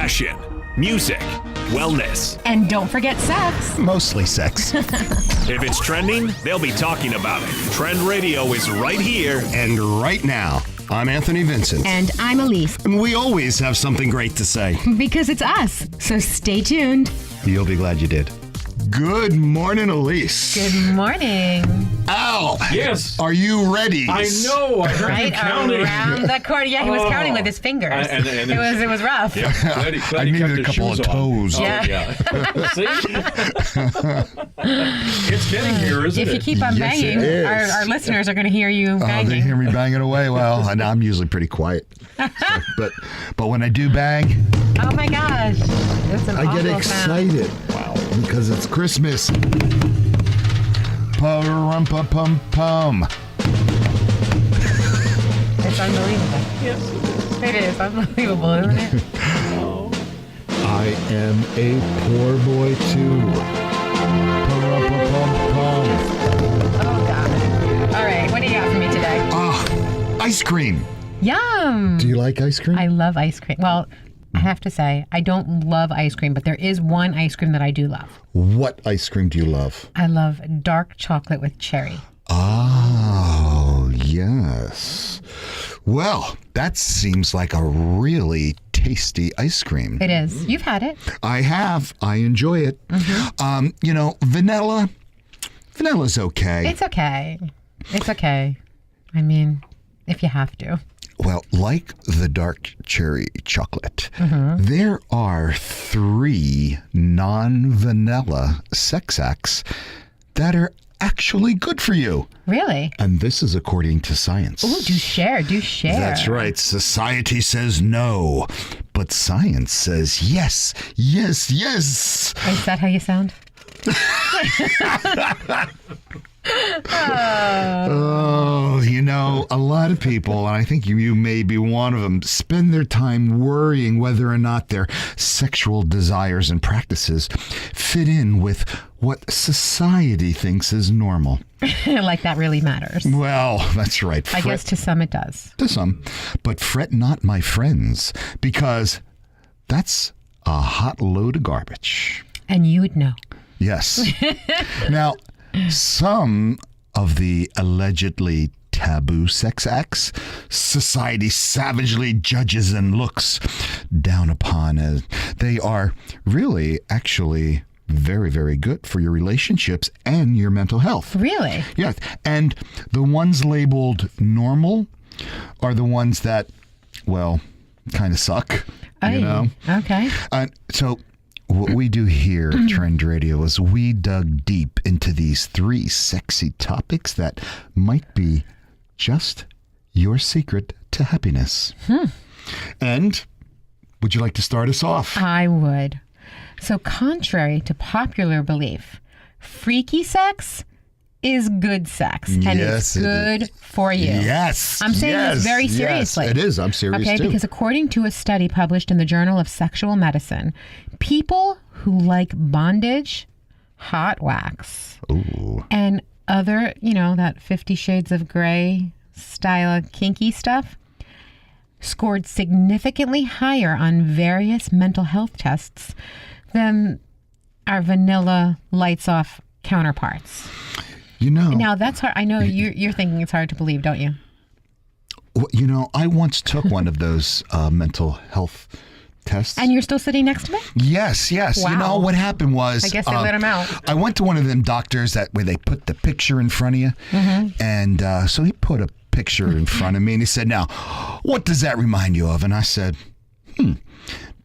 fashion, music, wellness. And don't forget sex. Mostly sex. If it's trending, they'll be talking about it. Trend Radio is right here. And right now, I'm Anthony Vincent. And I'm Elise. And we always have something great to say. Because it's us. So stay tuned. You'll be glad you did. Good morning, Elise. Good morning. Al. Yes. Are you ready? I know. I heard you Right counting. around the corner. Yeah, he was counting with his fingers. And it was rough. Yeah, glad I he needed kept a couple his of shoes toes. on. Yeah. See? It's getting here, isn't If you it? keep on Yes, banging, it is. our listeners are going to hear you banging. They hear me banging away. Well, and I'm usually pretty quiet. So, but when I do bang, Oh my gosh. It's an I get awful sound. excited. Wow. Because it's Christmas. Pum-pum-pum-pum. It's unbelievable. Yes, it is. It is unbelievable, isn't it? I am a poor boy too. Pum-pum-pum-pum. Oh God. All right, what do you got for me today? Ice cream. Yum. Do you like ice cream? I love ice cream. Well, I have to say, I don't love ice cream, but there is one ice cream that I do love. What ice cream do you love? I love dark chocolate with cherry. Oh, yes. Well, that seems like a really tasty ice cream. It is. You've had it. I have. I enjoy it. Vanilla. Vanilla's okay. It's okay. It's okay. I mean, if you have to. Well, like the dark cherry chocolate, there are 3 non-vanilla sex acts that are actually good for you. Really? And this is according to science. Ooh, do share. That's right. Society says no, but science says yes, yes, yes. Is that how you sound? Oh, a lot of people, and I think you may be one of them, spend their time worrying whether or not their sexual desires and practices fit in with what society thinks is normal. Like that really matters. Well, that's right. I guess to some it does. To some. But fret not, my friends, because that's a hot load of garbage. And you would know. Yes. Now, some of the allegedly taboo sex acts society savagely judges and looks down upon as they are really actually very, very good for your relationships and your mental health. Really? Yes. And the ones labeled normal are the ones that, well, kind of suck, Okay. So what we do here at Trend Radio is we dug deep into these 3 sexy topics that might be just your secret to happiness. And would you like to start us off? I would. So contrary to popular belief, freaky sex is good sex. And Yes, it's good for you. Yes. I'm saying yes, this very yes, seriously. it is. I'm serious Okay, too. because according to a study published in the Journal of Sexual Medicine, people who like bondage, hot wax, Ooh. and other, that 50 Shades of Grey style kinky stuff, scored significantly higher on various mental health tests than our vanilla lights off counterparts. Now that's hard. I know you're thinking it's hard to believe, don't you? Well, I once took one of those mental health tests. And you're still sitting next to me? Yes. Wow. What happened was... I guess they let him out. I went to one of them doctors where they put the picture in front of you. And so he put a picture in front of me and he said, now, what does that remind you of? And I said,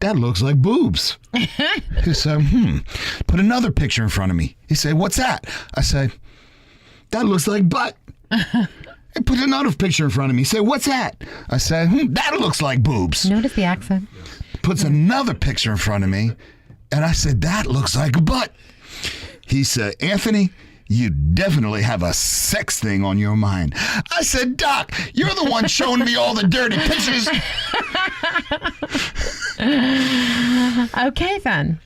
that looks like boobs. He said, put another picture in front of me. He said, what's that? I said, that looks like butt. He put another picture in front of me. He said, what's that? I said, that looks like boobs. Notice the accent. Puts another picture in front of me, and I said, that looks like a butt. He said, Anthony, you definitely have a sex thing on your mind. I said, Doc, you're the one showing me all the dirty pictures. Okay, then.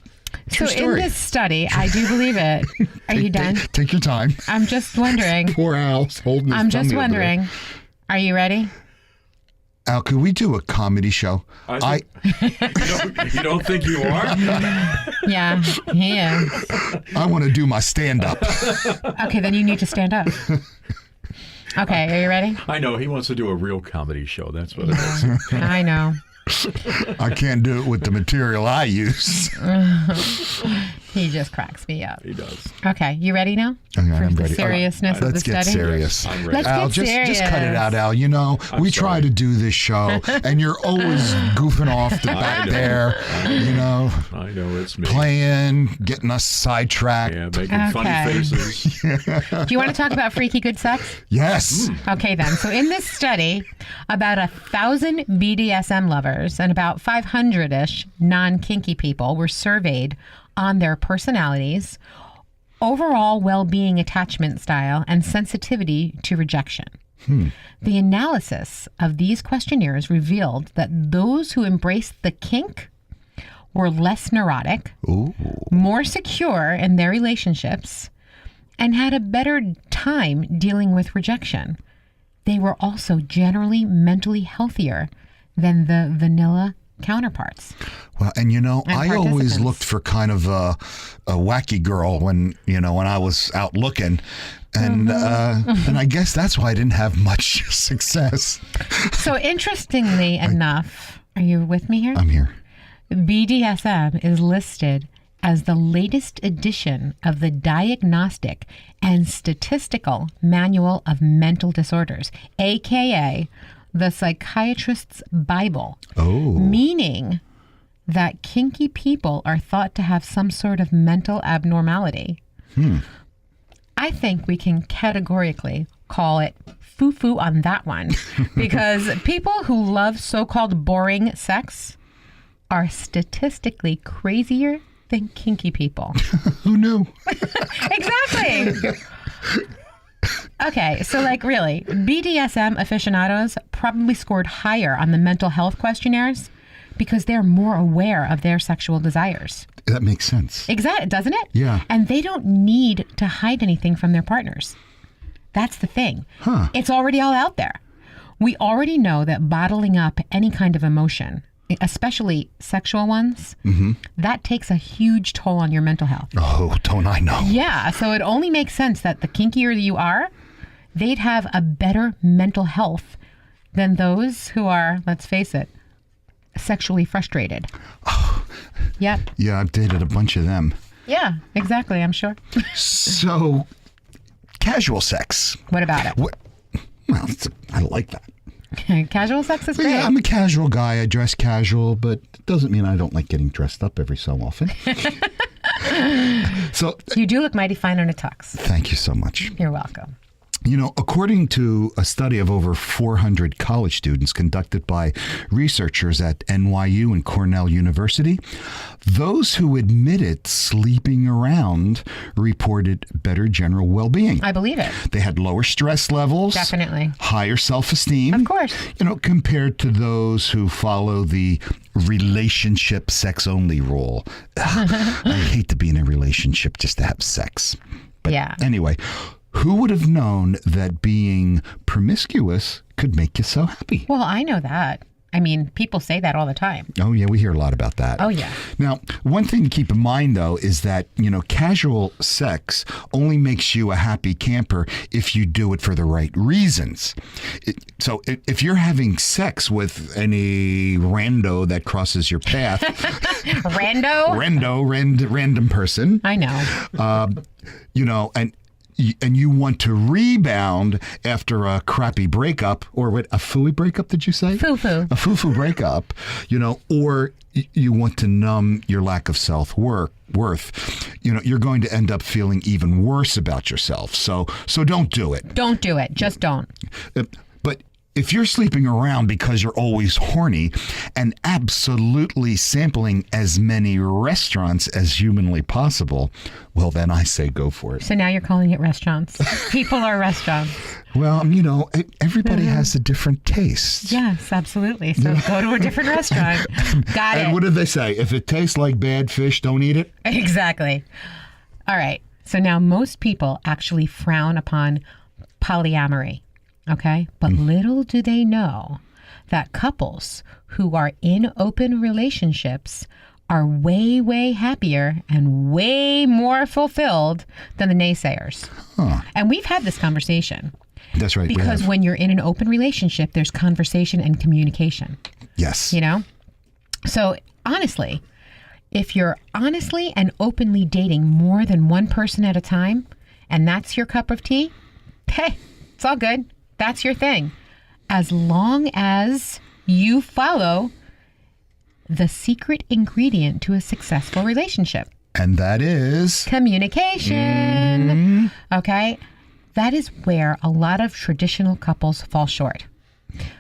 True So story. in this study, I do believe it. Are you done? Take your time. I'm just wondering. Poor Al's holding his I'm just tummy over there. wondering. Are you ready? Al, could we do a comedy show? You don't think you are? Yeah, he is. I want to do my stand-up. Okay, then you need to stand up. Okay, are you ready? I know. He wants to do a real comedy show. That's what it is. I know. I can't do it with the material I use. He just cracks me up. He does. Okay, you ready now? Okay, For I'm the ready. seriousness of the Let's get study? serious. I'm ready. Let's Al, get just cut it out, serious. Al. You know, we try sorry. to do this show, and you're always goofing off the back know. there, you know, I know it's me. playing, getting us sidetracked. Yeah, making funny Okay. faces. Do you want to talk about freaky good sex? Yes. Okay, then. So in this study, about 1,000 BDSM lovers and about 500-ish non-kinky people were surveyed on their personalities, overall well-being attachment style, and sensitivity to rejection. The analysis of these questionnaires revealed that those who embraced the kink were less neurotic, more secure in their relationships, and had a better time dealing with rejection. They were also generally mentally healthier than the vanilla counterparts. Well, and you know, And I always participants. looked for kind of a wacky girl when I was out looking. And and I guess that's why I didn't have much success. So interestingly enough, are you with me here? I'm here. BDSM is listed as the latest edition of the Diagnostic and Statistical Manual of Mental Disorders, aka the Psychiatrist's Bible, meaning that kinky people are thought to have some sort of mental abnormality. I think we can categorically call it foo-foo on that one, because people who love so-called boring sex are statistically crazier than kinky people. Who knew? Exactly. Okay, so like really, BDSM aficionados probably scored higher on the mental health questionnaires because they're more aware of their sexual desires. That makes sense. Exactly, doesn't it? Yeah. And they don't need to hide anything from their partners. That's the thing. It's already all out there. We already know that bottling up any kind of emotion, especially sexual ones, that takes a huge toll on your mental health. Oh, don't I know? Yeah, so it only makes sense that the kinkier you are, they'd have a better mental health than those who are, let's face it, sexually frustrated. Yep. Yeah, I've dated a bunch of them. Yeah, exactly, I'm sure. So, casual sex. What about it? Well, I like that. Casual sex is great. Yeah, I'm a casual guy. I dress casual, but it doesn't mean I don't like getting dressed up every so often. So, You do look mighty fine in a tux. thank you so much. You're welcome. You know, according to a study of over 400 college students conducted by researchers at NYU and Cornell University, those who admitted sleeping around reported better general well-being. I believe it. They had lower stress levels, Definitely. higher self-esteem. Of course. You know, compared to those who follow the relationship sex only rule. I hate to be in a relationship just to have sex. Yeah. Anyway, who would have known that being promiscuous could make you so happy? Well, I know that. I mean, people say that all the time. Oh, yeah, we hear a lot about that. Oh, yeah. Now, one thing to keep in mind, though, is that, you know, casual sex only makes you a happy camper if you do it for the right reasons. So if you're having sex with any rando that crosses your path, random person, I know. you know, and you want to rebound after a crappy breakup, or what, a phooey breakup, did you say? Foo-foo. A foo-foo breakup, you know, or you want to numb your lack of self-worth, you know, you're going to end up feeling even worse about yourself. So don't do it. Don't do it. Just don't. But if you're sleeping around because you're always horny and absolutely sampling as many restaurants as humanly possible, well, then I say go for it. So now you're calling it restaurants. People are restaurants. Well, you know, everybody has a different taste. Yes, absolutely. So go to a different restaurant. Got And it. what did they say? If it tastes like bad fish, don't eat it? Exactly. All right. So now most people actually frown upon polyamory. Okay. But little do they know that couples who are in open relationships are way, way happier and way more fulfilled than the naysayers. And we've had this conversation. That's right. Because when you're in an open relationship, there's conversation and communication. Yes. You know? So honestly, if you're honestly and openly dating more than one person at a time, and that's your cup of tea, hey, it's all good. That's your thing. As long as you follow the secret ingredient to a successful relationship. And that is Communication. Okay? That is where a lot of traditional couples fall short.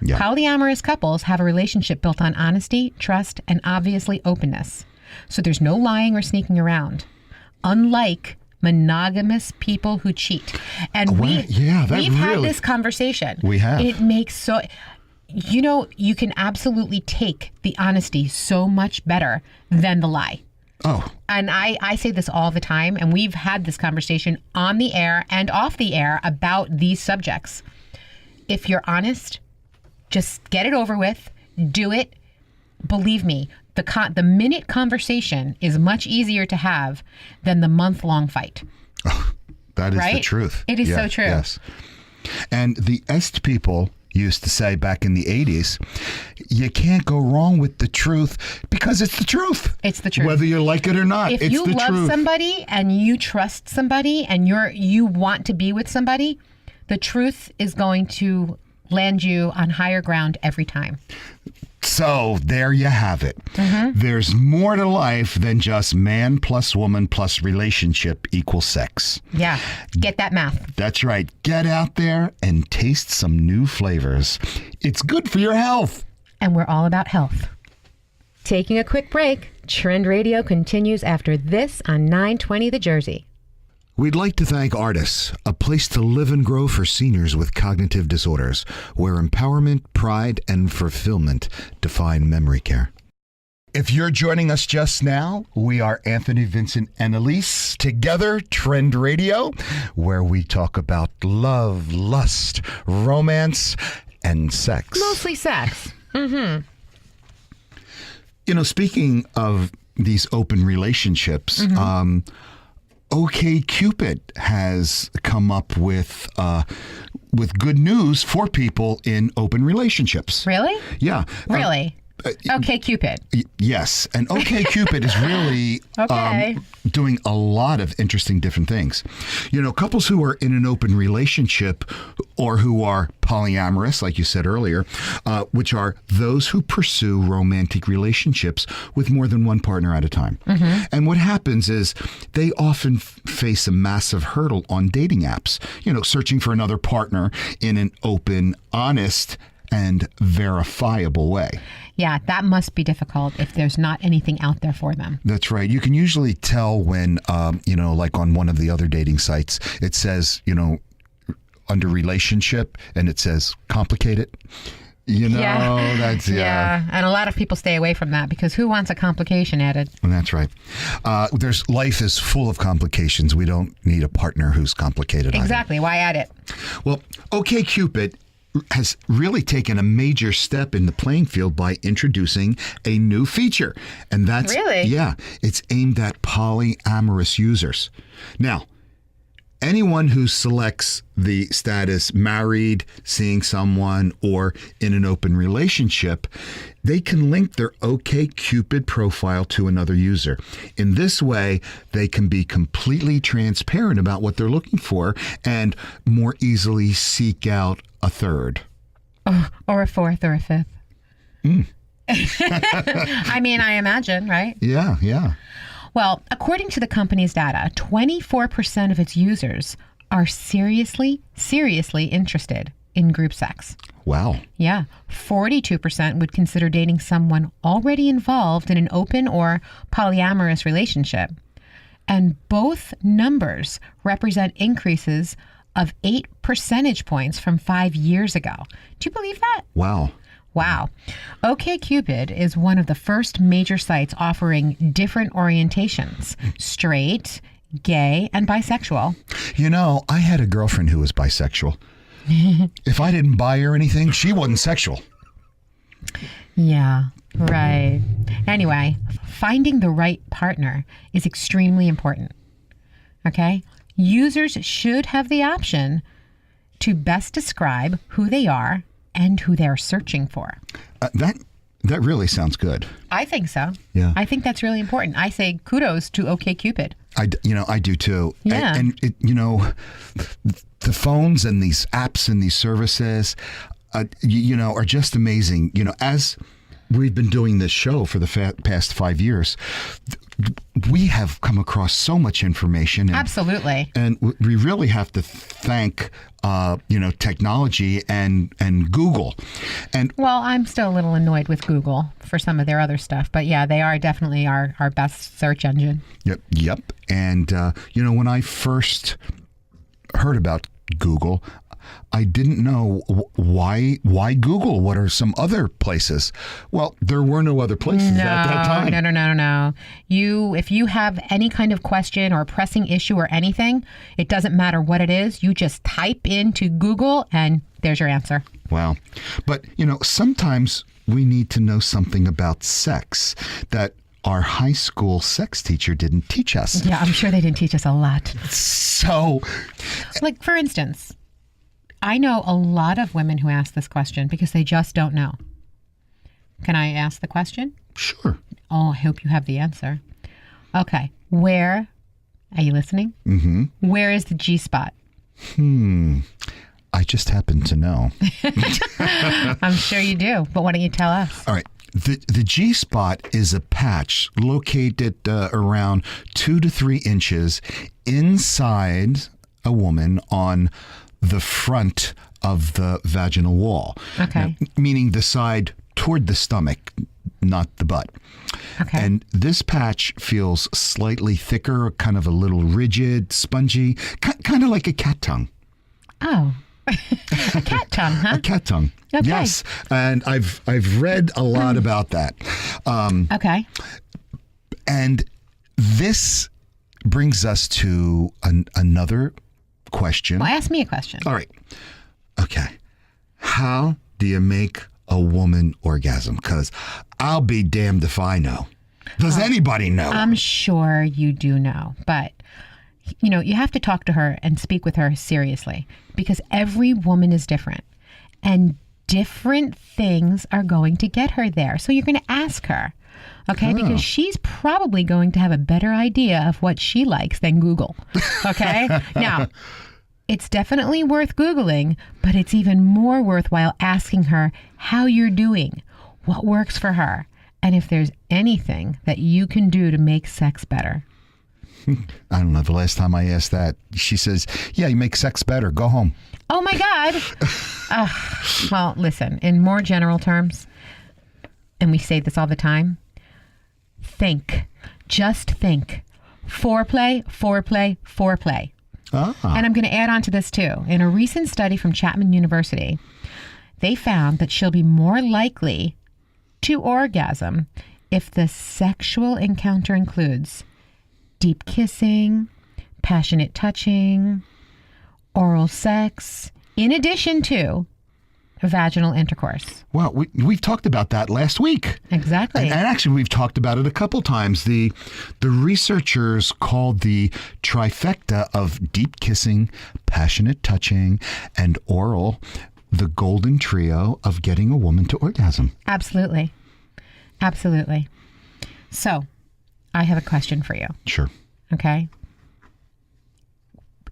Yeah. Polyamorous couples have a relationship built on honesty, trust, and obviously openness. So there's no lying or sneaking around. Unlike monogamous people who cheat. And we've had this conversation. We have. It makes so... You know, you can absolutely take the honesty so much better than the lie. Oh. And I say this all the time, and we've had this conversation on the air and off the air about these subjects. If you're honest, just get it over with, do it. Believe me, the minute conversation is much easier to have than the month-long fight. Oh, that is right? the truth. It is so true. Yes. And the Est people used to say back in the 80s, you can't go wrong with the truth because it's the truth. It's the truth. Whether you like it or not, if it's the you truth. love somebody and you trust somebody and you want to be with somebody, the truth is going to land you on higher ground every time. So there you have it. There's more to life than just man plus woman plus relationship equals sex. Yeah. Get that math. That's right. Get out there and taste some new flavors. It's good for your health. And we're all about health. Taking a quick break. Trend Radio continues after this on 920 The Jersey. We'd like to thank Artis, a place to live and grow for seniors with cognitive disorders, where empowerment, pride, and fulfillment define memory care. If you're joining us just now, we are Anthony, Vincent, and Elise, together, Trend Radio, where we talk about love, lust, romance, and sex. Mostly sex. You know, speaking of these open relationships, OkCupid has come up with good news for people in open relationships. Really? Yeah. Really? OkCupid. Yes. And OkCupid is really doing a lot of interesting different things. You know, couples who are in an open relationship or who are polyamorous, like you said earlier, which are those who pursue romantic relationships with more than one partner at a time. And what happens is they often face a massive hurdle on dating apps, you know, searching for another partner in an open, honest, and verifiable way. Yeah, that must be difficult if there's not anything out there for them. That's right. You can usually tell when, you know, like on one of the other dating sites, it says, you know, under relationship, and it says complicated. You know, that's, Yeah, and a lot of people stay away from that because who wants a complication added? That's right. Life is full of complications. We don't need a partner who's complicated. Exactly. Why add it? Well, OkCupid has really taken a major step in the playing field by introducing a new feature. And that's... Really? Yeah. It's aimed at polyamorous users. Now, anyone who selects the status married, seeing someone, or in an open relationship, they can link their OkCupid profile to another user. In this way, they can be completely transparent about what they're looking for and more easily seek out a third. Or a fourth or a fifth. I mean, I imagine, right? Yeah, yeah. Well, according to the company's data, 24% of its users are seriously interested in group sex. Wow. Yeah. 42% would consider dating someone already involved in an open or polyamorous relationship. And both numbers represent increases of 8 percentage points from 5 years ago. Do you believe that? Wow. Wow. OkCupid is one of the first major sites offering different orientations: straight, gay, and bisexual. You know, I had a girlfriend who was bisexual. If I didn't buy her anything, she wasn't sexual. Yeah, right. Anyway, finding the right partner is extremely important. Okay? Users should have the option to best describe who they are and who they're searching for. That really sounds good. I think so. Yeah. I think that's really important. I say kudos to OkCupid. I do too. Yeah. And the phones and these apps and these services, are just amazing. As we've been doing this show for the past 5 years, we have come across so much information. Absolutely. And we really have to thank, technology and Google. And Well, I'm still a little annoyed with Google for some of their other stuff. But yeah, they are definitely our best search engine. Yep. And, when I first heard about Google, I didn't know why Google. What are some other places? Well, there were no other places at that time. No. If you have any kind of question or pressing issue or anything, it doesn't matter what it is. You just type into Google and there's your answer. Wow. But, sometimes we need to know something about sex that our high school sex teacher didn't teach us. Yeah, I'm sure they didn't teach us a lot. So, Like, for instance, I know a lot of women who ask this question because they just don't know. Can I ask the question? sure. Oh, I hope you have the answer. Okay. Where, are you listening? Mm-hmm. Where is the G-spot? I just happen to know. I'm sure you do, but why don't you tell us? All right. The G-spot is a patch located around 2 to 3 inches inside a woman on the front of the vaginal wall. Okay. Now, meaning the side toward the stomach, not the butt. Okay. And this patch feels slightly thicker, kind of a little rigid, spongy, kind of like a cat tongue. Oh, a cat tongue, huh? A cat tongue. Okay. Yes. And I've read a lot about that. Okay. And this brings us to another question. Well, ask me a question. All right. Okay. How do you make a woman orgasm? Because I'll be damned if I know. Does anybody know? I'm sure you do know, but you have to talk to her and speak with her seriously because every woman is different and different things are going to get her there. So you're going to ask her, okay? Because she's probably going to have a better idea of what she likes than Google, okay? Now, it's definitely worth Googling, but it's even more worthwhile asking her how you're doing, what works for her, and if there's anything that you can do to make sex better. I don't know. The last time I asked that, she says, yeah, you make sex better. Go home. Oh, my God. Well, listen, in more general terms, and we say this all the time, think. Just think. Foreplay, foreplay, foreplay. Ah. And I'm going to add on to this, too. In a recent study from Chapman University, they found that she'll be more likely to orgasm if the sexual encounter includes deep kissing, passionate touching, oral sex, in addition to vaginal intercourse. Well, we've talked about that last week. Exactly. And actually, we've talked about it a couple times. The researchers called the trifecta of deep kissing, passionate touching, and oral the golden trio of getting a woman to orgasm. Absolutely. Absolutely. So, I have a question for you. Sure. Okay?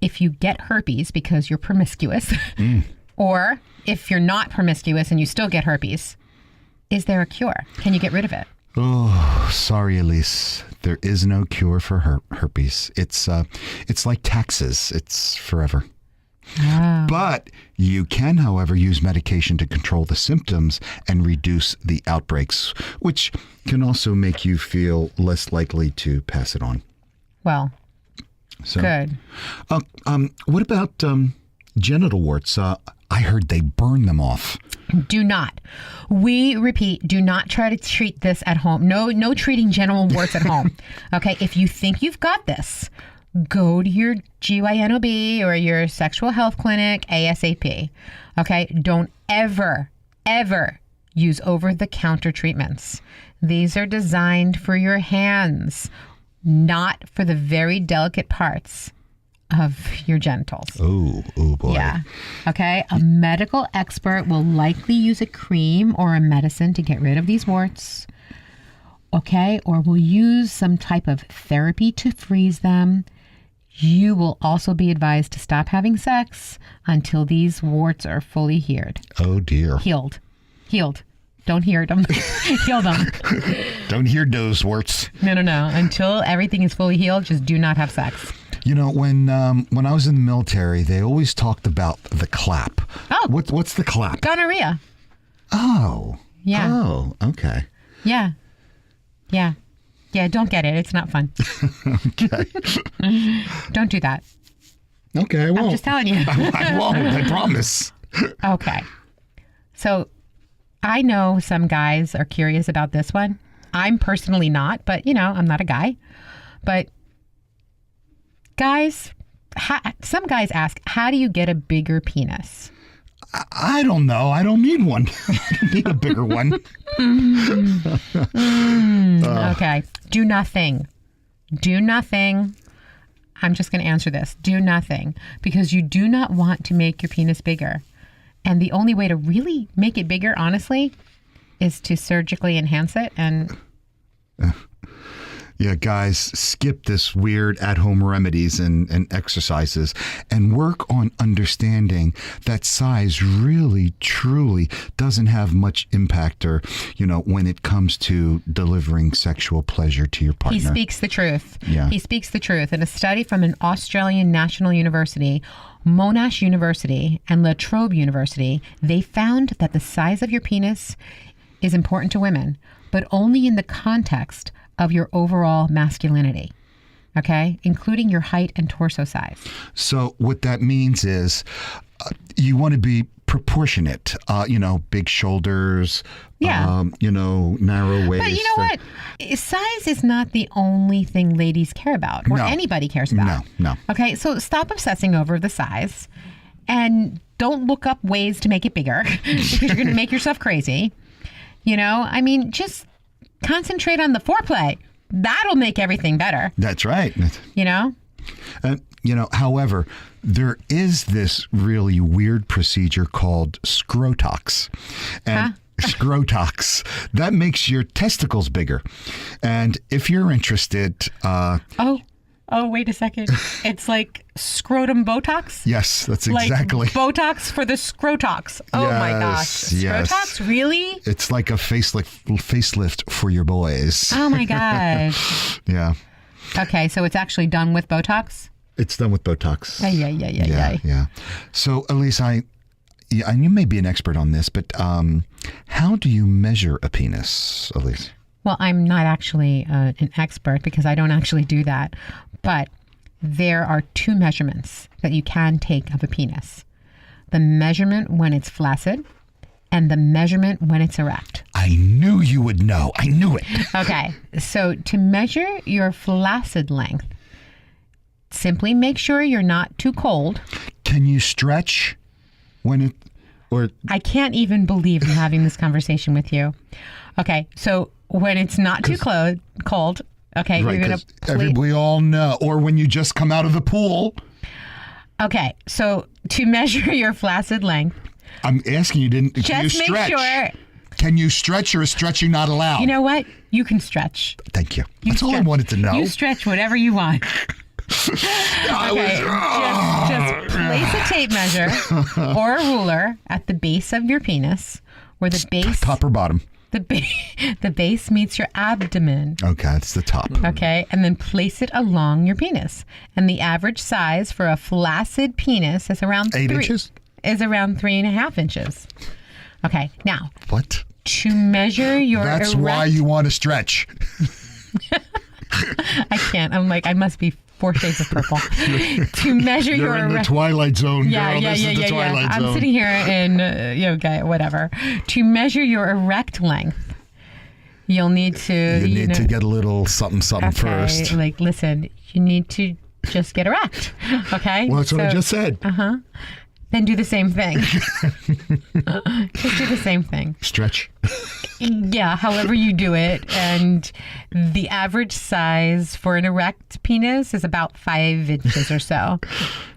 If you get herpes because you're promiscuous, or if you're not promiscuous and you still get herpes, is there a cure? Can you get rid of it? Oh, sorry, Elise. There is no cure for herpes. It's like taxes. It's forever. Oh. But you can, however, use medication to control the symptoms and reduce the outbreaks, which can also make you feel less likely to pass it on. Well, So, good. What about genital warts? I heard they burn them off. Do not. We repeat, do not try to treat this at home. No treating genital warts at home. Okay, if you think you've got this, go to your GYNOB or your sexual health clinic ASAP. Okay, don't ever use over-the-counter treatments. These are designed for your hands, not for the very delicate parts of your genitals. Oh boy. Yeah. Okay. A medical expert will likely use a cream or a medicine to get rid of these warts. Okay. Or will use some type of therapy to freeze them. You will also be advised to stop having sex until these warts are fully healed. Oh dear. Healed. Don't hear them. Heal them. Don't hear those warts. No. Until everything is fully healed, just do not have sex. You know, when I was in the military, they always talked about the clap. Oh. What's the clap? Gonorrhea. Oh. Yeah. Oh, okay. Yeah. Don't get it. It's not fun. Okay. Don't do that. Okay, I won't. I'm just telling you. I won't, I promise. Okay. So I know some guys are curious about this one. I'm personally not, but I'm not a guy. But guys, some guys ask, how do you get a bigger penis? I don't know. I don't need one. I don't need a bigger one. Okay. Do nothing. I'm just going to answer this. Do nothing, because you do not want to make your penis bigger. And the only way to really make it bigger, honestly, is to surgically enhance it. And yeah, guys, skip this weird at-home remedies and exercises and work on understanding that size really, truly doesn't have much impact or, when it comes to delivering sexual pleasure to your partner. he speaks the truth. Yeah. He speaks the truth. In a study from an Australian national university, Monash University and La Trobe University, they found that the size of your penis is important to women, but only in the context of your overall masculinity, okay? Including your height and torso size. So what that means is you want to be proportionate, big shoulders, Yeah. Narrow waist. But you know what? Size is not the only thing ladies care about or No. anybody cares about. No. Okay, so stop obsessing over the size and don't look up ways to make it bigger because you're going to make yourself crazy. Just concentrate on the foreplay. That'll make everything better. That's right. However, there is this really weird procedure called scrotox. And scrotox, that makes your testicles bigger. And if you're interested... Oh, wait a second. It's like scrotum Botox? Yes, that's Like exactly. Botox for the scrotox. Oh my gosh. Yes. Scrotox? Really? It's like a facelift for your boys. Oh my gosh. Yeah. Okay, so it's actually done with Botox? It's done with Botox. Yeah. So, Elise, and you may be an expert on this, but how do you measure a penis, Elise? Well, I'm not actually an expert because I don't actually do that. But there are two measurements that you can take of a penis. The measurement when it's flaccid and the measurement when it's erect. I knew you would know. I knew it. Okay, so to measure your flaccid length, simply make sure you're not too cold. Can you stretch I can't even believe I'm having this conversation with you. Okay, so when it's not too cold, okay, right, you're going to we all know. Or when you just come out of the pool. Okay, so to measure your flaccid length, I'm asking you, can you just make stretch? sure. Can you stretch, or is stretching not allowed? You know what? You can stretch. Thank you. That's all I wanted to know. You stretch whatever you want. Okay, just place a tape measure or a ruler at the base of your penis, where the base Top or bottom? the base meets your abdomen. Okay, that's the top. Okay, and then place it along your penis. And the average size for a flaccid penis is around 8 inches? Is around 3.5 inches. Okay, now What? to measure your That's why you want to stretch. I can't. I'm like, I must be 4 shades of purple. To measure You're your in the Twilight Zone, girl. Yeah. This is the Twilight Zone. I'm sitting here in yoga, whatever. To measure your erect length, you'll need to. You need to get a little something first. Like, listen, you need to just get erect. Okay. Well, that's what I just said. then do the same thing. Just do the same thing. Stretch. Yeah, however you do it. And the average size for an erect penis is about 5 inches or so.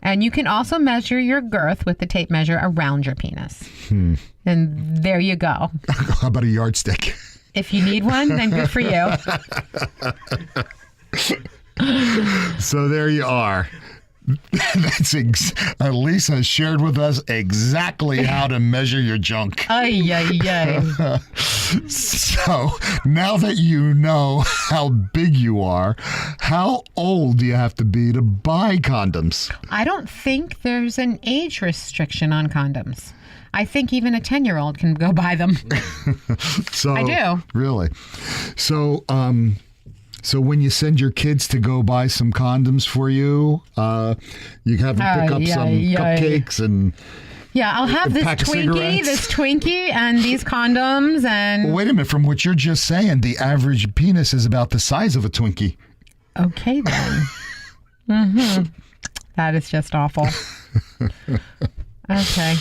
And you can also measure your girth with the tape measure around your penis. And there you go. How about a yardstick? If you need one, then good for you. So there you are. That's Lisa shared with us exactly how to measure your junk. Ay, ay, ay. So now that you know how big you are, how old do you have to be to buy condoms? I don't think there's an age restriction on condoms. I think even a 10-year-old can go buy them. So I do. Really? So, so when you send your kids to go buy some condoms for you, you have them pick up some cupcakes and... Yeah, I'll have this pack of cigarettes. Twinkie, and these condoms, and... Wait a minute, from what you're just saying, the average penis is about the size of a Twinkie. Okay, then. That is just awful. Okay.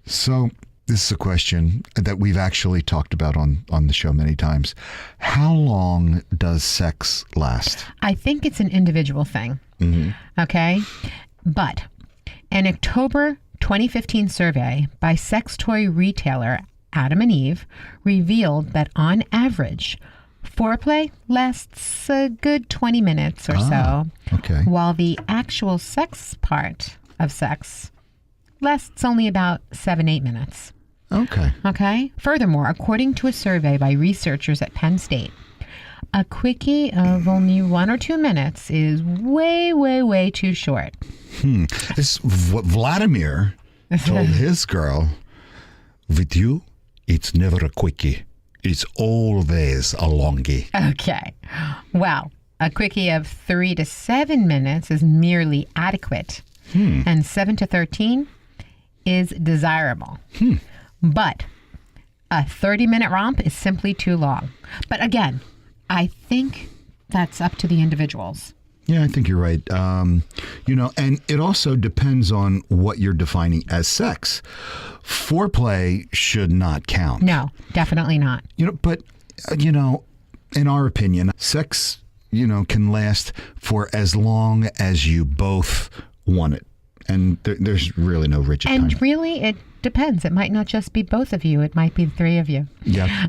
So this is a question that we've actually talked about on the show many times. How long does sex last? I think it's an individual thing. Okay? But an October 2015 survey by sex toy retailer Adam and Eve revealed that on average, foreplay lasts a good 20 minutes or so, Okay. while the actual sex part of sex lasts only about 7-8 minutes. Okay. Okay? Furthermore, according to a survey by researchers at Penn State, a quickie of only 1 or 2 minutes is way, way, way too short. This what Vladimir told his girl. With you, it's never a quickie. It's always a longie. Okay. Well, a quickie of 3 to 7 minutes is merely adequate, and 7 to 13 is desirable. But a 30-minute romp is simply too long. But again, I think that's up to the individuals. Yeah, I think you're right. You know, and it also depends on what you're defining as sex. Foreplay should not count. No, definitely not. You know, but, you know, in our opinion, sex, you know, can last for as long as you both want it. And there's really no rigid time. And really, it depends. It might not just be both of you. It might be the 3 of you. Yeah.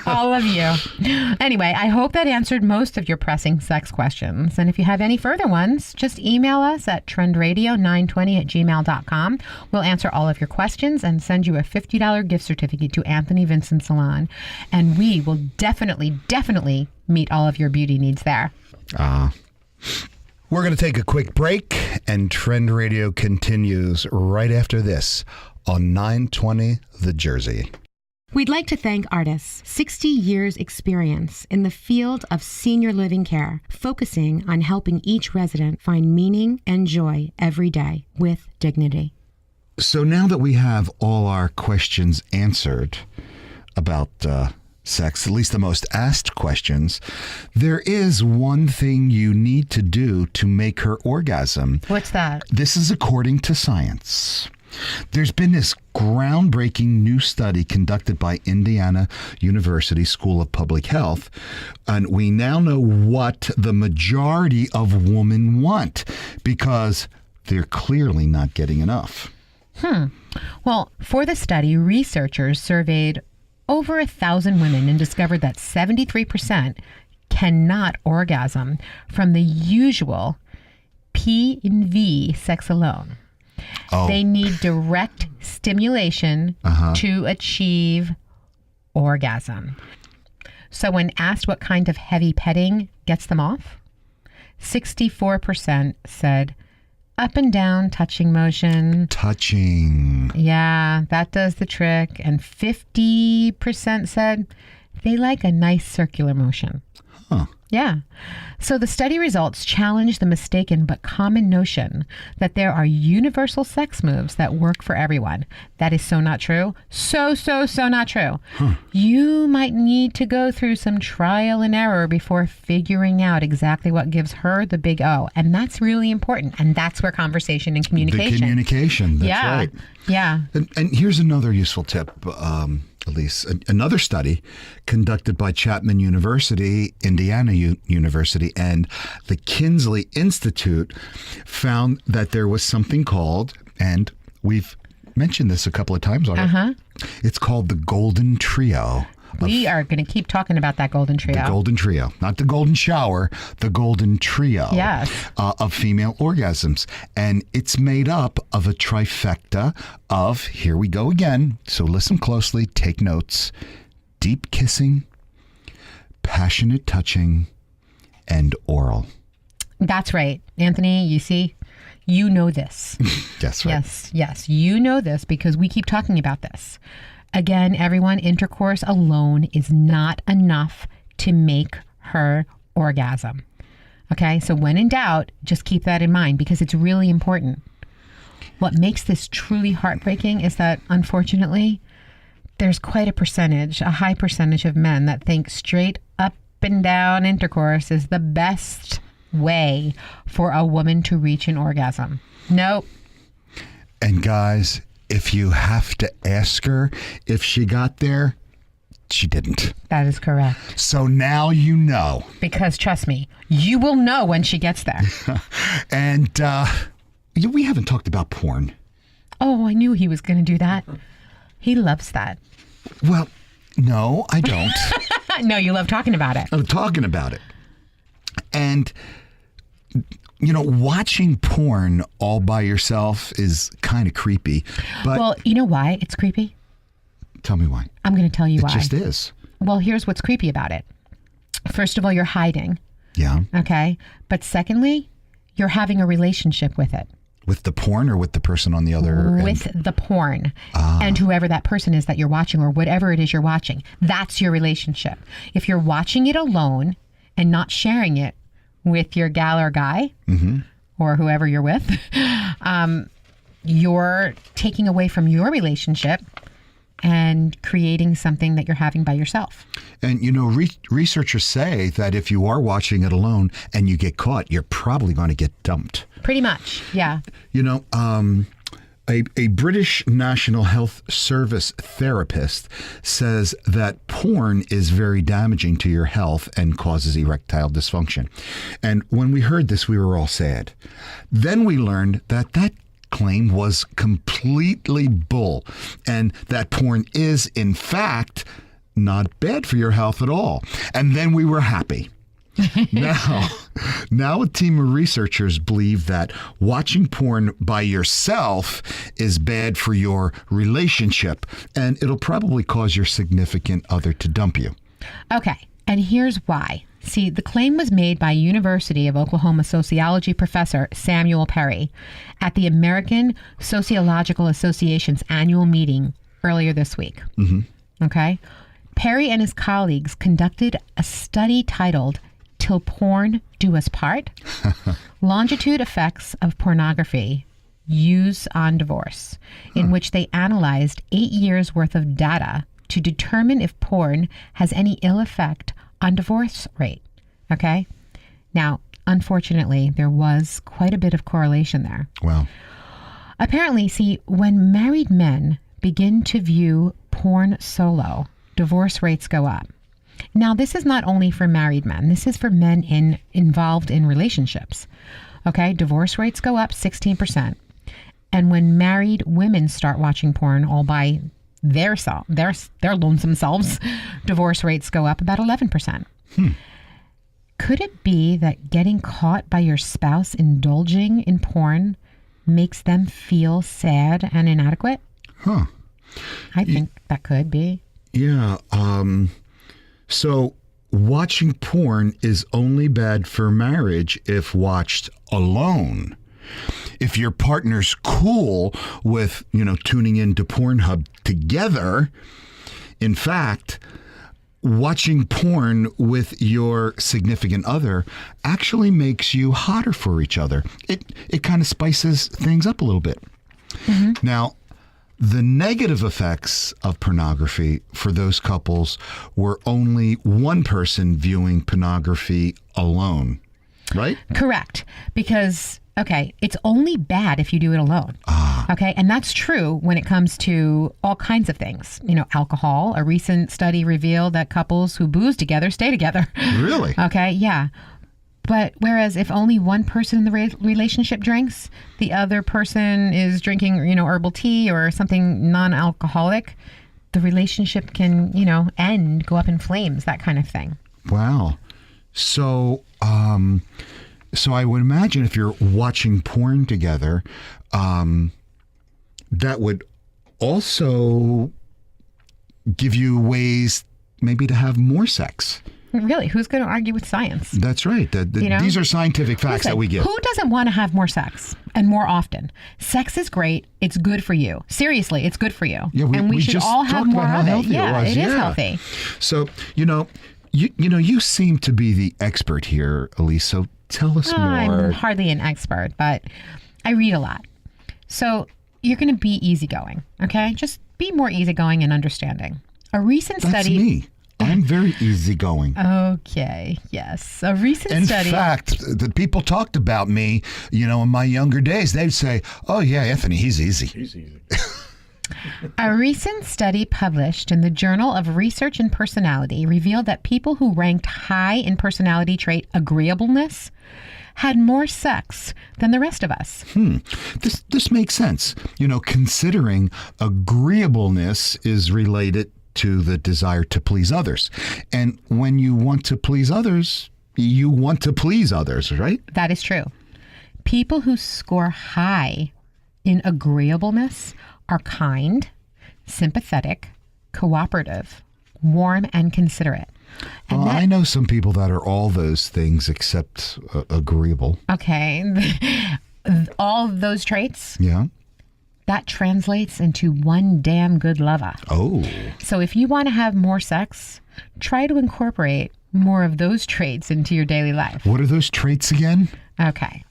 All of you. Anyway, I hope that answered most of your pressing sex questions. And if you have any further ones, just email us at trendradio920@gmail.com. We'll answer all of your questions and send you a $50 gift certificate to Anthony Vincent Salon. And we will definitely meet all of your beauty needs there. We're going to take a quick break, and Trend Radio continues right after this on 920 The Jersey. We'd like to thank Artis, 60 years experience in the field of senior living care, focusing on helping each resident find meaning and joy every day with dignity. So now that we have all our questions answered about sex, at least the most asked questions, there is one thing you need to do to make her orgasm. What's that? This is according to science. There's been this groundbreaking new study conducted by Indiana University School of Public Health, and we now know what the majority of women want because they're clearly not getting enough. Well, for the study, researchers surveyed over 1,000 women and discovered that 73% cannot orgasm from the usual P and V sex alone. They need direct stimulation to achieve orgasm. So when asked what kind of heavy petting gets them off, 64% said up and down touching motion. Touching. Yeah, that does the trick. And 50% said they like a nice circular motion. Yeah. So the study results challenge the mistaken but common notion that there are universal sex moves that work for everyone. That is so not true. So not true. You might need to go through some trial and error before figuring out exactly what gives her the big O. And that's really important. And that's where conversation and communication. The communication. That's yeah. right. Yeah. And here's another useful tip, Elise. Another study conducted by Chapman University, Indiana University, and the Kinsley Institute found that there was something called, and we've mentioned this a couple of times already, it's called the Golden Trio. We are going to keep talking about that golden trio. The Golden Trio. Not the Golden Shower, the Golden Trio Yes. Of female orgasms. And it's made up of a trifecta of, here we go again, so listen closely, take notes, deep kissing, passionate touching, and oral. That's right. Anthony, you see, you know this. That's right. Yes, you know this because we keep talking about this. Again, everyone, intercourse alone is not enough to make her orgasm. Okay, so when in doubt, just keep that in mind because it's really important. What makes this truly heartbreaking is that, unfortunately, there's quite a high percentage of men that think straight up and down intercourse is the best way for a woman to reach an orgasm. Nope. And guys, if you have to ask her if she got there, she didn't. That is correct. So now you know. Because trust me, you will know when she gets there. And we haven't talked about porn. Oh, I knew he was going to do that. He loves that. Well, no, I don't. No, you love talking about it. I'm talking about it. And, watching porn all by yourself is kind of creepy. But Well, you know why it's creepy? tell me why. I'm going to tell you It why. just is. Well, here's what's creepy about it. First of all, you're hiding, Yeah. okay? But secondly, you're having a relationship with it. With the porn or with the person on the other end? With the porn and whoever that person is that you're watching or whatever it is you're watching. That's your relationship. If you're watching it alone and not sharing it with your gal or guy or whoever you're with, you're taking away from your relationship and creating something that you're having by yourself. And, researchers say that if you are watching it alone and you get caught, you're probably going to get dumped. Pretty much, yeah. A British National Health Service therapist says that porn is very damaging to your health and causes erectile dysfunction. And when we heard this, we were all sad. Then we learned that claim was completely bull and that porn is, in fact, not bad for your health at all. And then we were happy. Now a team of researchers believe that watching porn by yourself is bad for your relationship, and it'll probably cause your significant other to dump you. Okay, and here's why. See, the claim was made by University of Oklahoma sociology professor Samuel Perry at the American Sociological Association's annual meeting earlier this week. Okay? Perry and his colleagues conducted a study titled Till Porn Do Us Part, Longitude Effects of Pornography Use on Divorce, in which they analyzed 8 years worth of data to determine if porn has any ill effect on divorce rate. Okay? Now, unfortunately, there was quite a bit of correlation there. Well, Apparently, see, when married men begin to view porn solo, divorce rates go up. Now, this is not only for married men. This is for men involved in relationships. Okay? Divorce rates go up 16%. And when married women start watching porn all by their lonesome selves, divorce rates go up about 11%. Could it be that getting caught by your spouse indulging in porn makes them feel sad and inadequate? I think that could be. yeah. So watching porn is only bad for marriage if watched alone. If your partner's cool with, tuning into Pornhub together, in fact, watching porn with your significant other actually makes you hotter for each other. It kind of spices things up a little bit. Mm-hmm. Now, the negative effects of pornography for those couples were only one person viewing pornography alone, right? Correct. Because, okay, it's only bad if you do it alone. Okay, and that's true when it comes to all kinds of things. You know, alcohol. A recent study revealed that couples who booze together stay together. Really? Okay, yeah. But whereas if only one person in the relationship drinks, the other person is drinking, you know, herbal tea or something non-alcoholic, the relationship can, you know, end, go up in flames, that kind of thing. Wow. So I would imagine if you're watching porn together, that would also give you ways maybe to have more sex. Really, who's going to argue with science? That's right. You know? These are scientific facts that we give. Who doesn't want to have more sex and more often? Sex is great. It's good for you. Seriously, it's good for you. Yeah, and we should just all have talked more about how of it. healthy Yeah, it was. it is healthy. So, you seem to be the expert here, Elise. So tell us more. I'm hardly an expert, but I read a lot. So you're going to be easygoing, okay? Just be more easygoing and understanding. A recent That's study... me. I'm very easygoing. Okay, yes. A recent study... In fact, the people talked about me, you know, in my younger days. They'd say, oh, yeah, Anthony, he's easy. He's easy. A recent study published in the Journal of Research and Personality revealed that people who ranked high in personality trait agreeableness had more sex than the rest of us. This makes sense. You know, considering agreeableness is related to the desire to please others. And when you want to please others, you want to please others, right? That is true. People who score high in agreeableness are kind, sympathetic, cooperative, warm, and considerate. And Well, I know some people that are all those things except agreeable. Okay. All of those traits, Yeah. that translates into one damn good lover. Oh. So if you want to have more sex, try to incorporate more of those traits into your daily life. What are those traits again? Okay.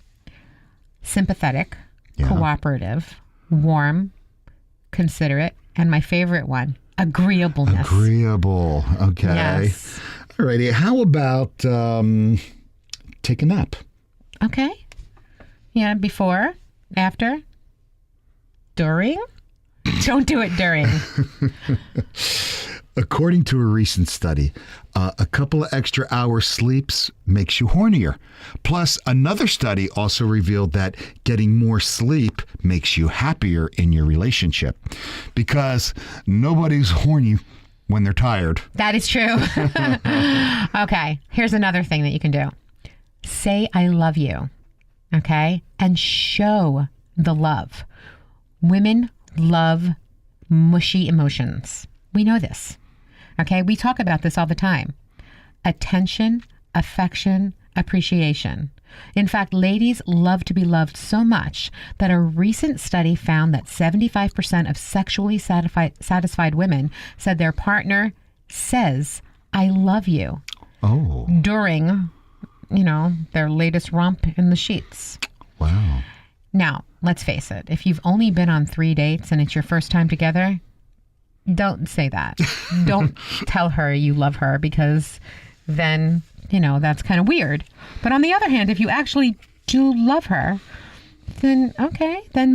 Sympathetic, Yeah. cooperative, warm, considerate, and my favorite one, agreeableness. Agreeable. Okay. Yes. All righty. How about take a nap? Okay. Yeah, before, after, during. Don't do it during. According to a recent study, a couple of extra hours sleeps makes you hornier. Plus, another study also revealed that getting more sleep makes you happier in your relationship because nobody's horny when they're tired. That is true. Okay, here's another thing that you can do. Say I love you, okay? And show the love. Women love mushy emotions. We know this, okay? We talk about this all the time. Attention, affection, appreciation. In fact, ladies love to be loved so much that a recent study found that 75% of sexually satisfied women said their partner says, I love you, Oh, during, their latest romp in the sheets. wow. Now, let's face it, if you've only been on 3 dates and it's your first time together, don't say that. Don't tell her you love her because then, that's kind of weird. But on the other hand, if you actually do love her, then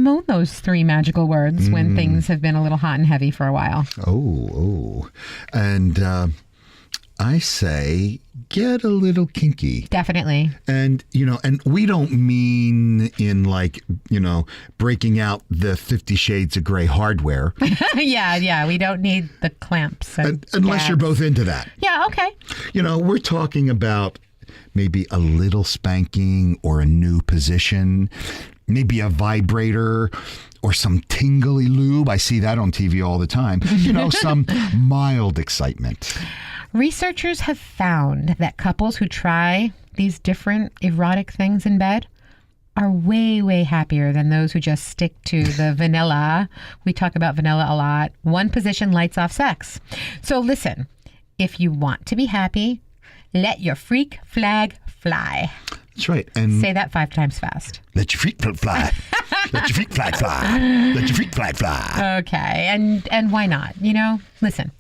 moan those 3 magical words when things have been a little hot and heavy for a while. Oh. And I say get a little kinky. Definitely. And, and we don't mean in breaking out the 50 Shades of Grey hardware. Yeah. We don't need the clamps. Unless you're gags. both into that. Yeah, okay. We're talking about maybe a little spanking or a new position, maybe a vibrator or some tingly lube. I see that on TV all the time. Some mild excitement. Researchers have found that couples who try these different erotic things in bed are way, way happier than those who just stick to the vanilla. We talk about vanilla a lot. One position lights off sex. So listen, If you want to be happy, let your freak flag fly. That's right. And Say that 5 times fast. let your freak fly. Let your freak flag fly. Let your freak flag fly. Okay. And why not? Listen.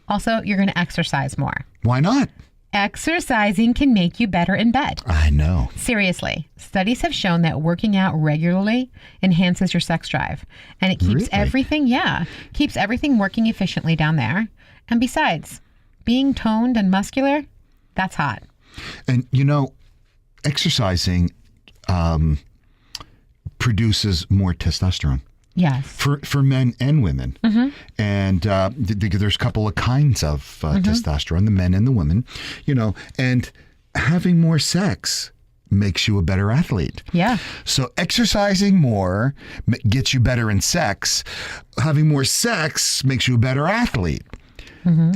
Also, you're going to exercise more. Why not? Exercising can make you better in bed. I know. Seriously, studies have shown that working out regularly enhances your sex drive, and it keeps Really? keeps everything working efficiently down there. And besides, being toned and muscular, that's hot. And exercising produces more testosterone. Yes. For men and women. And there's a couple of kinds of testosterone, the men and the women, and having more sex makes you a better athlete. Yeah. So exercising more gets you better in sex. Having more sex makes you a better athlete.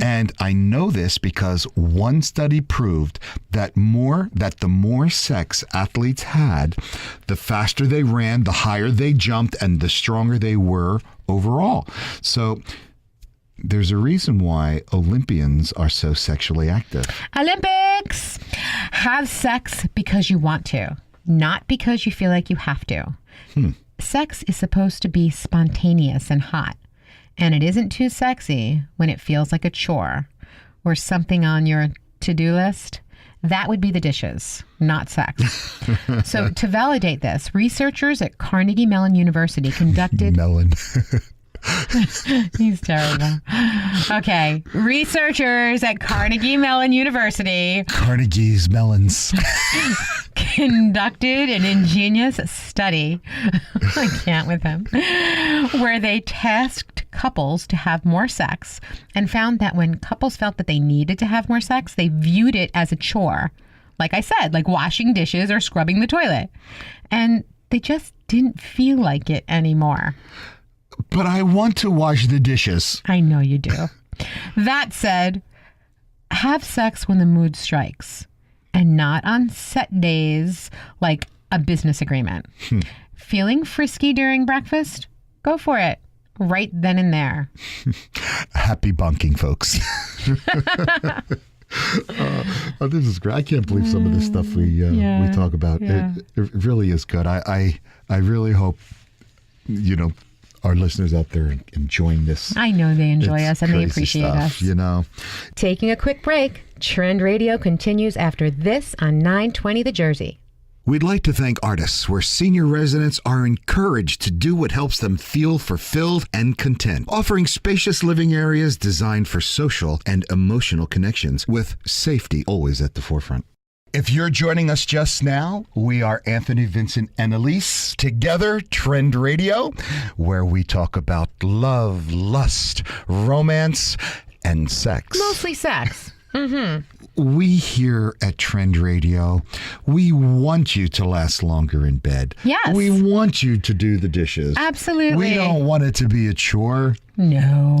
And I know this because one study proved that the more sex athletes had, the faster they ran, the higher they jumped, and the stronger they were overall. So there's a reason why Olympians are so sexually active. Olympics! Have sex because you want to, not because you feel like you have to. Sex is supposed to be spontaneous and hot. And it isn't too sexy when it feels like a chore or something on your to-do list. That would be the dishes, not sex. So to validate this, researchers at Carnegie Mellon University conducted... Melon. He's terrible. Okay. Researchers at Carnegie Mellon University Carnegie's melons. conducted an ingenious study. I can't with him. Where they tasked couples to have more sex and found that when couples felt that they needed to have more sex, they viewed it as a chore. Like I said, like washing dishes or scrubbing the toilet. And they just didn't feel like it anymore. But I want to wash the dishes. I know you do. That said, have sex when the mood strikes and not on set days like a business agreement. Feeling frisky during breakfast? Go for it. Right then and there. Happy bunking, folks. This is great. I can't believe some of this stuff we talk about. Yeah. It really is good. I really hope, our listeners out there enjoying this. I know they enjoy It's us and they crazy appreciate stuff, us. Taking a quick break. Trend Radio continues after this on 920 The Jersey. We'd like to thank Artists, where senior residents are encouraged to do what helps them feel fulfilled and content, offering spacious living areas designed for social and emotional connections with safety always at the forefront. If you're joining us just now, we are Anthony, Vincent, and Elise, together, Trend Radio, where we talk about love, lust, romance, and sex. Mostly sex. We here at Trend Radio, we want you to last longer in bed. Yes. We want you to do the dishes. Absolutely. We don't want it to be a chore. No.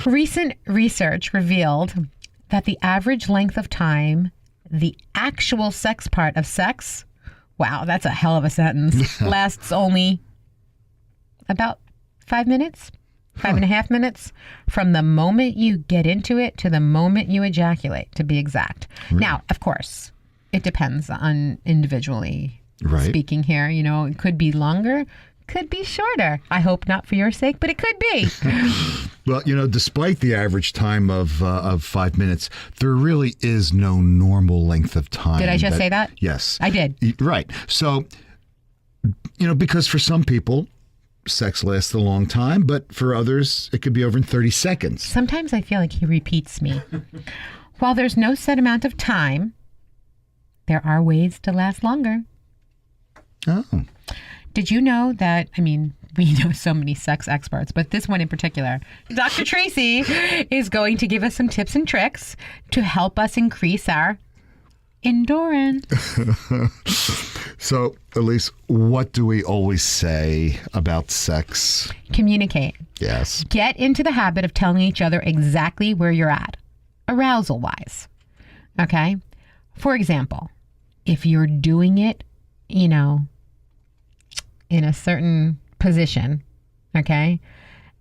Recent research revealed that the average length of time the actual sex part of sex, wow, that's a hell of a sentence, lasts only about 5 minutes, 5.5 minutes, from the moment you get into it to the moment you ejaculate, to be exact. Really? Now, of course, it depends on individually speaking here. It could be longer, could be shorter. I hope not for your sake, but it could be. Well, despite the average time of 5 minutes, there really is no normal length of time. Did I just say that? Yes. I did. Right. So, because for some people, sex lasts a long time, but for others, it could be over in 30 seconds. Sometimes I feel like he repeats me. While there's no set amount of time, there are ways to last longer. Oh. Did you know that, we know so many sex experts, but this one in particular, Dr. Tracy is going to give us some tips and tricks to help us increase our endurance. So, Elise, what do we always say about sex? Communicate. Yes. Get into the habit of telling each other exactly where you're at, arousal-wise. Okay? For example, if you're doing it, in a certain position, okay,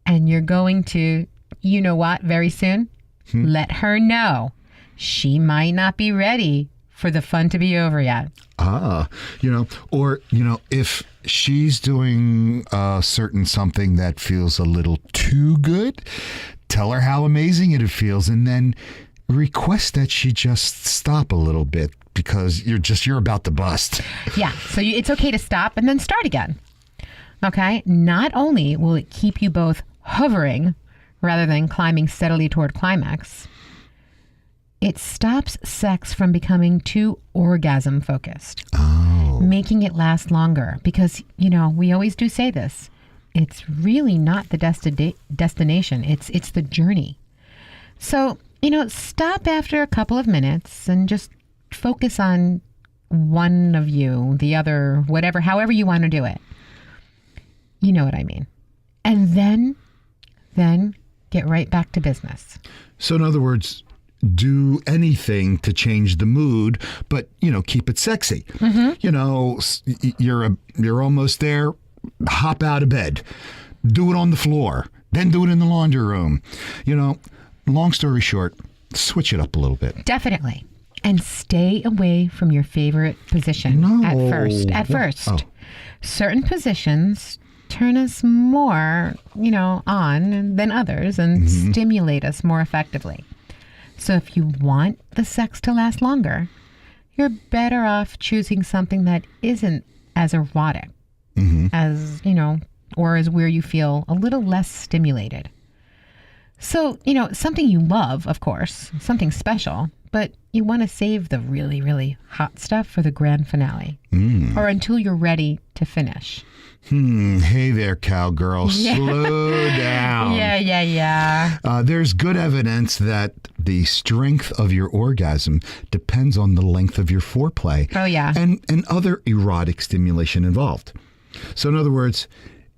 and you're going to, very soon, Let her know. She might not be ready for the fun to be over yet. Or if she's doing certain something that feels a little too good, tell her how amazing it feels, and then request that she just stop a little bit because you're about to bust. Yeah, so it's okay to stop and then start again. Okay? Not only will it keep you both hovering rather than climbing steadily toward climax, it stops sex from becoming too orgasm focused, making it last longer. Because, we always do say this. It's really not the destination. It's the journey. So, stop after a couple of minutes and just focus on one of you, the other, whatever, however you want to do it. You know what I mean. And then get right back to business. So in other words, do anything to change the mood, but keep it sexy. You're almost there. Hop out of bed, do it on the floor, then do it in the laundry room. Long story short, switch it up a little bit. Definitely, and stay away from your favorite position at first. Oh. Certain positions turn us more, on than others and stimulate us more effectively. So if you want the sex to last longer, you're better off choosing something that isn't as erotic as, or as where you feel a little less stimulated. So, something you love, of course, something special, but you want to save the really, really hot stuff for the grand finale or until you're ready to finish. Hey there, cowgirl. Slow down. Yeah. There's good evidence that the strength of your orgasm depends on the length of your foreplay. Oh, yeah. And other erotic stimulation involved. So in other words,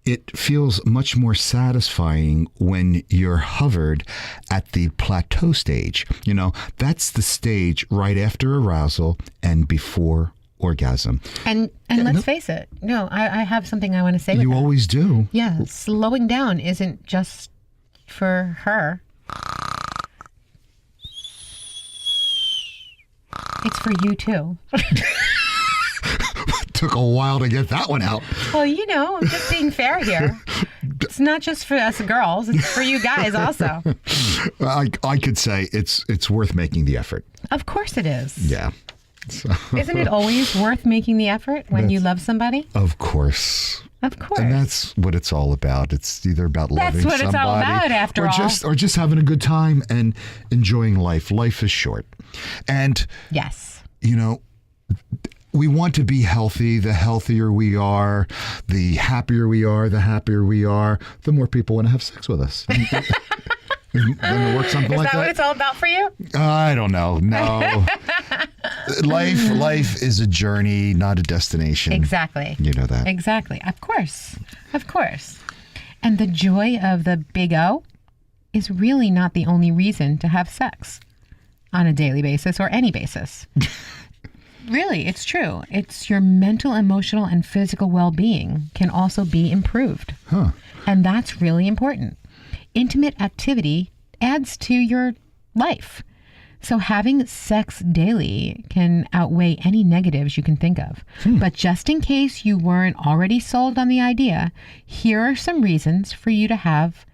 it feels much more satisfying when you're hovered at the plateau stage. That's the stage right after arousal and before orgasm. And let's face it. No, I have something I want to say with You that. always do. Yeah, slowing down isn't just for her. It's for you too. Took a while to get that one out. Well, I'm just being fair here. It's not just for us girls, it's for you guys also. I could say it's worth making the effort. Of course it is. Yeah. So. Isn't it always worth making the effort when you love somebody? Of course. Of course. And that's what it's all about. It's either about loving somebody. That's what it's all about, after all. Or just having a good time and enjoying life. Life is short. And, yes. we want to be healthy. The healthier we are, the happier we are, the more people want to have sex with us. Then it works something like that. Is that what it's all about for you? I don't know. No. Life is a journey, not a destination. Exactly. You know that. Exactly. Of course. And the joy of the big O is really not the only reason to have sex on a daily basis or any basis. Really, it's true. It's your mental, emotional, and physical well-being can also be improved. Huh. And that's really important. Intimate activity adds to your life. So having sex daily can outweigh any negatives you can think of. But just in case you weren't already sold on the idea, here are some reasons for you to have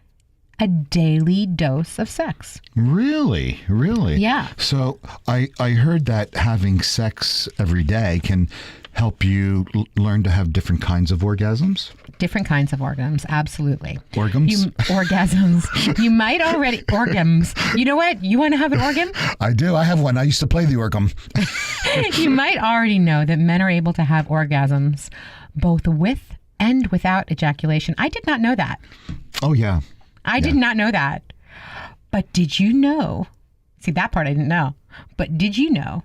a daily dose of sex. Really? Yeah. So I heard that having sex every day can help you learn to have different kinds of orgasms. Different kinds of orgasms, absolutely. Organs? Orgasms. You might already... Organs. You know what? You want to have an organ? I do. I have one. I used to play the organ. You might already know that men are able to have orgasms both with and without ejaculation. I did not know that. Oh, yeah. I did not know that. But did you know? See, that part I didn't know. But did you know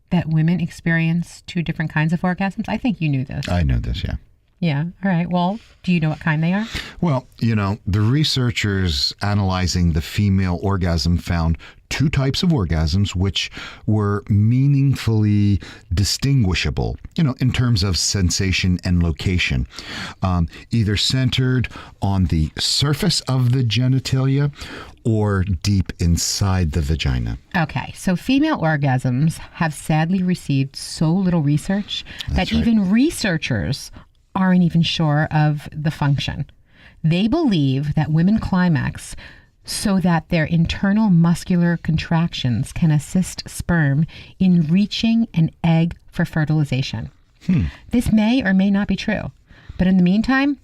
that women experience two different kinds of orgasms? I think you knew this. I know this, yeah. Yeah. All right. Well, do you know what kind they are? Well, the researchers analyzing the female orgasm found two types of orgasms which were meaningfully distinguishable, in terms of sensation and location, either centered on the surface of the genitalia or deep inside the vagina. Okay, so female orgasms have sadly received so little research that That's right. even researchers aren't even sure of the function. They believe that women climax so that their internal muscular contractions can assist sperm in reaching an egg for fertilization. This may or may not be true, but in the meantime,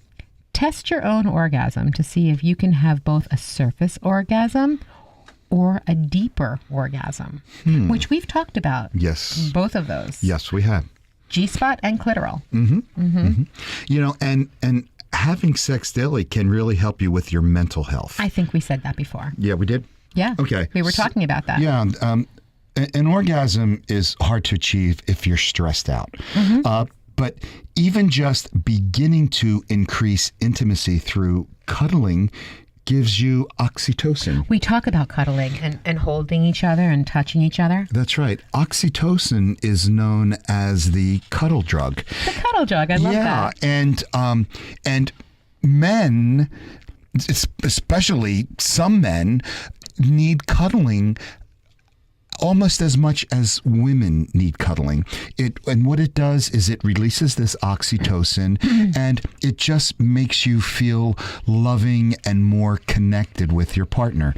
test your own orgasm to see if you can have both a surface orgasm or a deeper orgasm, which we've talked about. Yes. Both of those. Yes, we have. G-spot and clitoral. And having sex daily can really help you with your mental health. I think we said that before. Yeah, we did? Yeah. Okay. We were talking about that. Yeah. An orgasm is hard to achieve if you're stressed out. But even just beginning to increase intimacy through cuddling gives you oxytocin. We talk about cuddling and holding each other and touching each other. That's right. Oxytocin is known as the cuddle drug. The cuddle drug. I love that. And men, especially some men, need cuddling almost as much as women need cuddling. And what it does is it releases this oxytocin and it just makes you feel loving and more connected with your partner.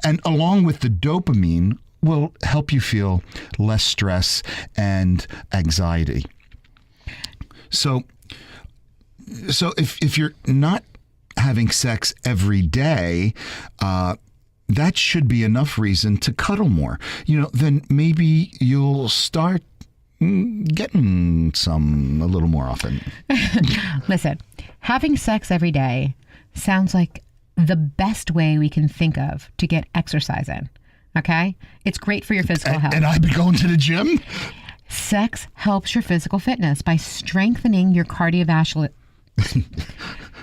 And along with the dopamine will help you feel less stress and anxiety. So if you're not having sex every day, that should be enough reason to cuddle more. Then maybe you'll start getting some a little more often. Listen, having sex every day sounds like the best way we can think of to get exercise in. Okay? It's great for your physical health. And I'd be going to the gym? Sex helps your physical fitness by strengthening your cardiovascular.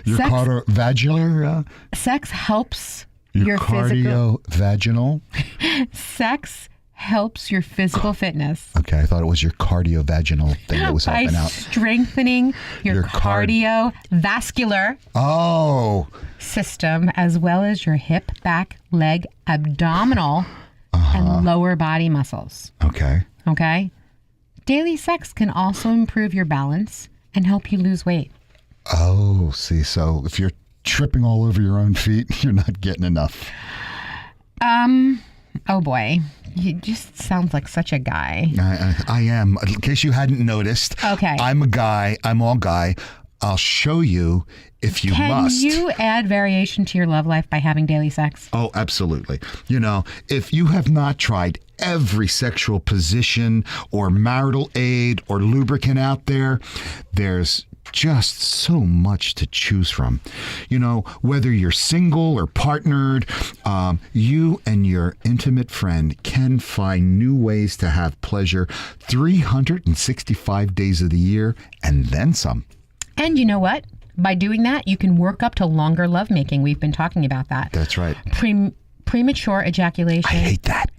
Your cardiovascular? Sex helps Your your physical. cardio-vaginal? Sex helps your physical fitness Okay, I thought it was your cardio-vaginal thing that was by helping out. strengthening your cardiovascular Oh, system, as well as your hip, back, leg, abdominal, and lower body muscles. okay. Okay? Daily sex can also improve your balance and help you lose weight. Oh, see, so if you're tripping all over your own feet, you're not getting enough. Oh boy. You just sounds like such a guy. I am. In case you hadn't noticed, Okay. I'm a guy. I'm all guy. I'll show you if you Can must. you add variation to your love life by having daily sex? Oh, absolutely. If you have not tried every sexual position or marital aid or lubricant out there, there's just so much to choose from. Whether you're single or partnered, you and your intimate friend can find new ways to have pleasure 365 days of the year and then some. And you know what? By doing that, you can work up to longer lovemaking. We've been talking about that. That's right. Premature ejaculation. I hate that.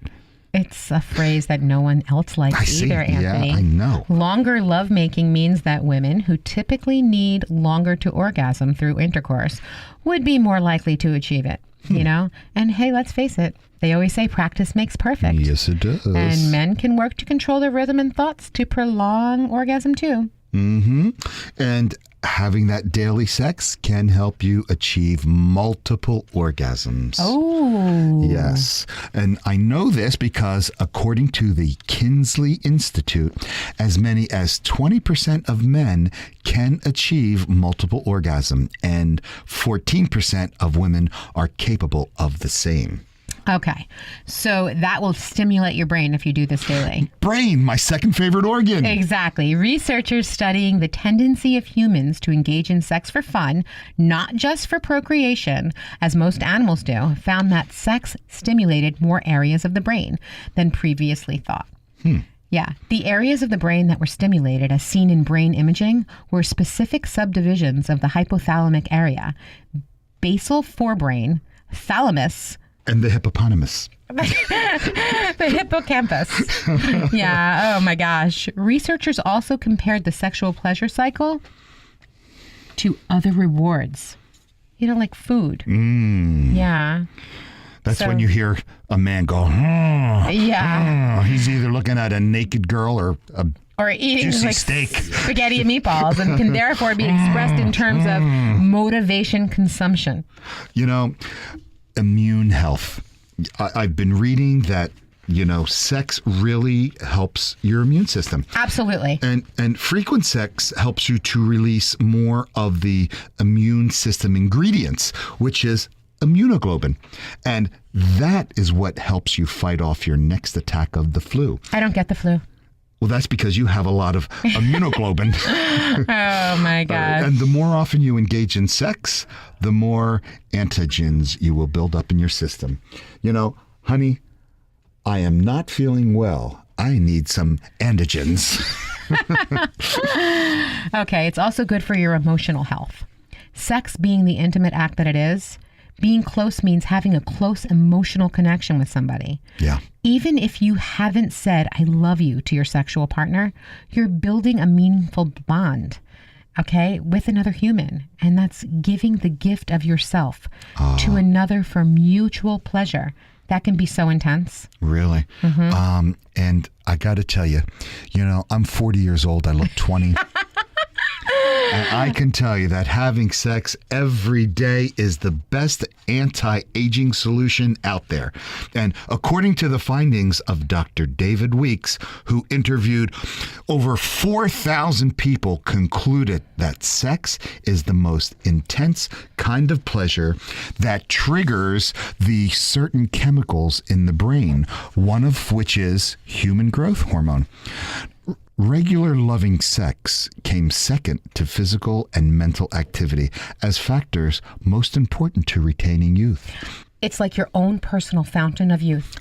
It's a phrase that no one else likes I see. either, Anthony. Yeah, I know. Longer lovemaking means that women who typically need longer to orgasm through intercourse would be more likely to achieve it, And hey, let's face it, they always say practice makes perfect. Yes, it does. And men can work to control their rhythm and thoughts to prolong orgasm too. And having that daily sex can help you achieve multiple orgasms. Oh. Yes. And I know this because according to the Kinsley Institute, as many as 20% of men can achieve multiple orgasm and 14% of women are capable of the same. Okay. So that will stimulate your brain if you do this daily. Brain, my second favorite organ. Exactly. Researchers studying the tendency of humans to engage in sex for fun, not just for procreation, as most animals do, found that sex stimulated more areas of the brain than previously thought. Yeah. The areas of the brain that were stimulated, as seen in brain imaging, were specific subdivisions of the hypothalamic area, basal forebrain, thalamus, And the hippopotamus. The hippocampus. Yeah. Oh my gosh. Researchers also compared the sexual pleasure cycle to other rewards. Like food. Yeah. That's So- when you hear a man go, Yeah. he's either looking at a naked girl or a Or eating juicy like steak. spaghetti and meatballs, and can therefore be expressed in terms of motivation consumption. Immune health. I've been reading that, sex really helps your immune system. Absolutely. And frequent sex helps you to release more of the immune system ingredients, which is immunoglobulin. And that is what helps you fight off your next attack of the flu. I don't get the flu. Well, that's because you have a lot of immunoglobulin. Oh my gosh. And the more often you engage in sex, the more antigens you will build up in your system. Honey, I am not feeling well. I need some antigens. Okay, it's also good for your emotional health. Sex being the intimate act that it is, being close means having a close emotional connection with somebody. Yeah. Even if you haven't said I love you to your sexual partner, you're building a meaningful bond, okay, with another human. And that's giving the gift of yourself to another for mutual pleasure. That can be so intense. Really? And I got to tell you, I'm 40 years old. I look 20. And I can tell you that having sex every day is the best anti-aging solution out there. And according to the findings of Dr. David Weeks, who interviewed over 4,000 people, concluded that sex is the most intense kind of pleasure that triggers the certain chemicals in the brain, one of which is human growth hormone. Regular loving sex came second to physical and mental activity as factors most important to retaining youth. It's like your own personal fountain of youth.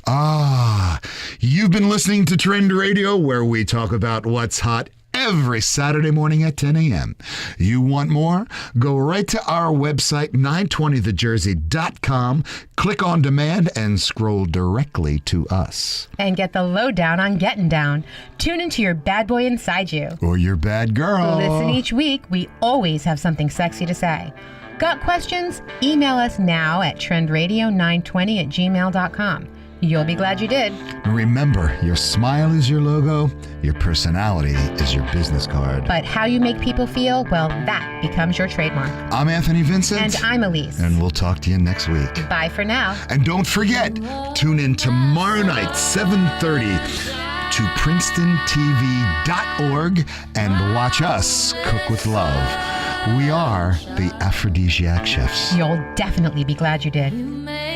You've been listening to Trend Radio, where we talk about what's hot every Saturday morning at 10 a.m. You want more? Go right to our website, 920thejersey.com, click on demand, and scroll directly to us. And get the lowdown on getting down. Tune into your bad boy inside you. Or your bad girl. Listen each week. We always have something sexy to say. Got questions? Email us now at trendradio920@gmail.com. You'll be glad you did. Remember, your smile is your logo, your personality is your business card. But how you make people feel, well, that becomes your trademark. I'm Anthony Vincent. And I'm Elise. And we'll talk to you next week. Bye for now. And don't forget, tune in tomorrow night, 7:30, to PrincetonTV.org and watch us cook with love. We are the Aphrodisiac Chefs. You'll definitely be glad you did. You may